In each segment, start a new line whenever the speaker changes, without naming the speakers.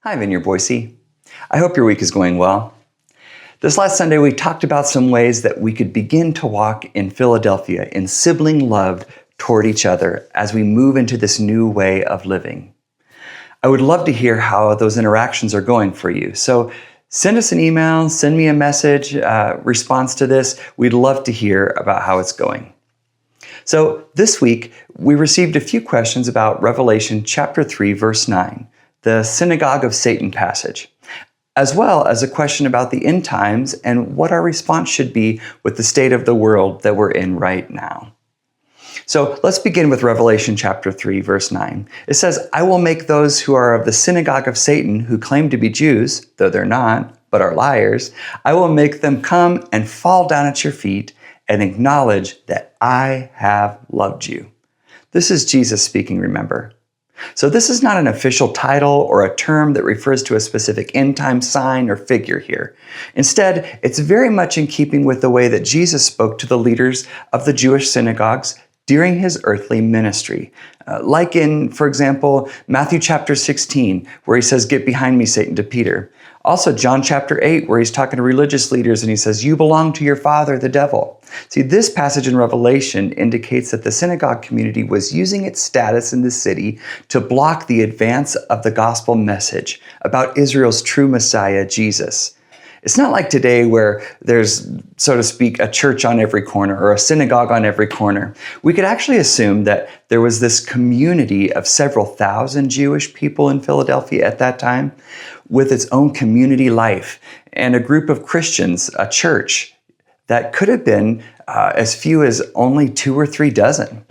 Hi, Vineyard Boise. I hope your week is going well. This last Sunday, we talked about some ways that we could begin to walk in Philadelphia in sibling love toward each other as we move into this new way of living. I would love to hear how those interactions are going for you. So send us an email, send me a message, response to this. We'd love to hear about how it's going. So this week, we received a few questions about Revelation chapter 3, verse 9, the Synagogue of Satan passage, as well as a question about the end times and what our response should be with the state of the world that we're in right now. So let's begin with Revelation chapter 3, verse 9. It says, "I will make those who are of the synagogue of Satan, who claim to be Jews, though they're not, but are liars, I will make them come and fall down at your feet and acknowledge that I have loved you." This is Jesus speaking, remember. So this is not an official title or a term that refers to a specific end time sign or figure here. Instead, it's very much in keeping with the way that Jesus spoke to the leaders of the Jewish synagogues during his earthly ministry. Like in, for example, Matthew chapter 16, where he says, "Get behind me, Satan," to Peter. Also, John chapter 8, where he's talking to religious leaders and he says, "You belong to your father, the devil." See, this passage in Revelation indicates that the synagogue community was using its status in the city to block the advance of the gospel message about Israel's true Messiah, Jesus. It's not like today where there's, so to speak, a church on every corner or a synagogue on every corner. We could actually assume that there was this community of several thousand Jewish people in Philadelphia at that time with its own community life and a group of Christians, a church, that could have been as few as only 2 or 3 dozen.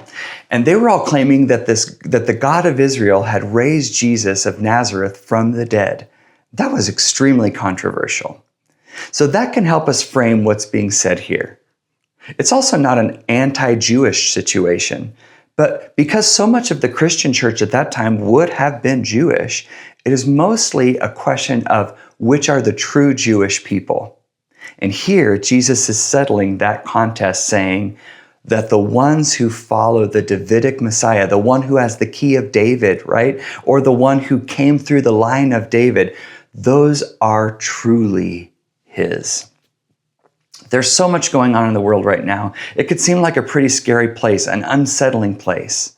And they were all claiming that the God of Israel had raised Jesus of Nazareth from the dead. That was extremely controversial. So that can help us frame what's being said here. It's also not an anti-Jewish situation, but because so much of the Christian church at that time would have been Jewish, it is mostly a question of which are the true Jewish people. And here, Jesus is settling that contest, saying that the ones who follow the Davidic Messiah, the one who has the key of David, right? Or the one who came through the line of David, those are truly his. There's so much going on in the world right now. It could seem like a pretty scary place, an unsettling place.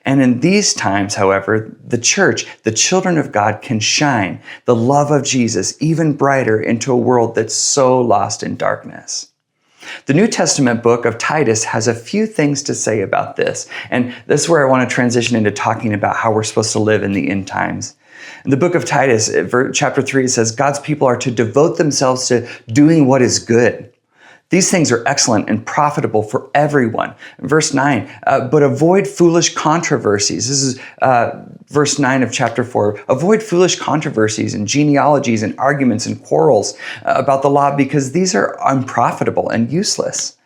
And in these times, however, the church, the children of God, can shine the love of Jesus even brighter into a world that's so lost in darkness. The New Testament book of Titus has a few things to say about this. And this is where I want to transition into talking about how we're supposed to live in the end times. In the book of Titus, chapter 3, it says, God's people are to devote themselves to doing what is good. These things are excellent and profitable for everyone. Verse 9, but avoid foolish controversies. This is verse 9 of chapter 4. Avoid foolish controversies and genealogies and arguments and quarrels about the law, because these are unprofitable and useless.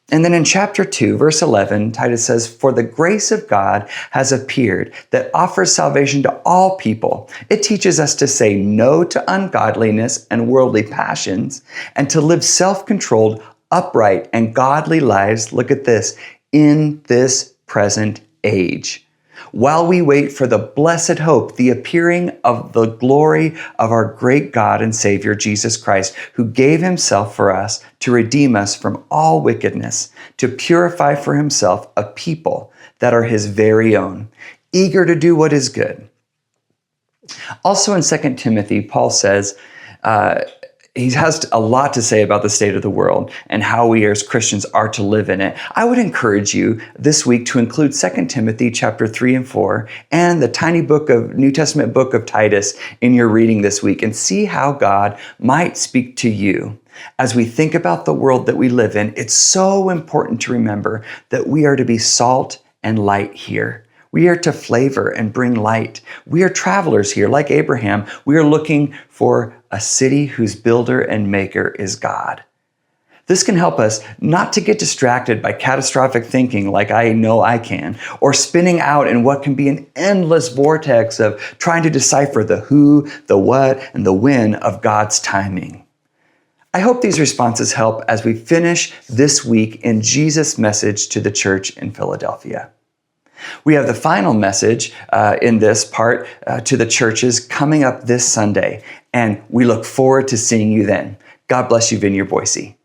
And then in chapter 2, verse 11, Titus says, "For the grace of God has appeared that offers salvation to all people. It teaches us to say no to ungodliness and worldly passions and to live self-controlled, upright, and godly lives," look at this, "in this present age, while we wait for the blessed hope, the appearing of the glory of our great God and Savior, Jesus Christ, who gave himself for us to redeem us from all wickedness, to purify for himself a people that are his very own, eager to do what is good." Also in 2 Timothy, Paul says, he has a lot to say about the state of the world and how we as Christians are to live in it. I would encourage you this week to include 2 Timothy chapter 3 and 4 and the tiny New Testament book of Titus in your reading this week and see how God might speak to you. As we think about the world that we live in, it's so important to remember that we are to be salt and light here. We are to flavor and bring light. We are travelers here, like Abraham. We are looking for a city whose builder and maker is God. This can help us not to get distracted by catastrophic thinking like I know I can, or spinning out in what can be an endless vortex of trying to decipher the who, the what, and the when of God's timing. I hope these responses help as we finish this week in Jesus' message to the church in Philadelphia. We have the final message in this part to the churches coming up this Sunday, and we look forward to seeing you then. God bless you, Vineyard Boise.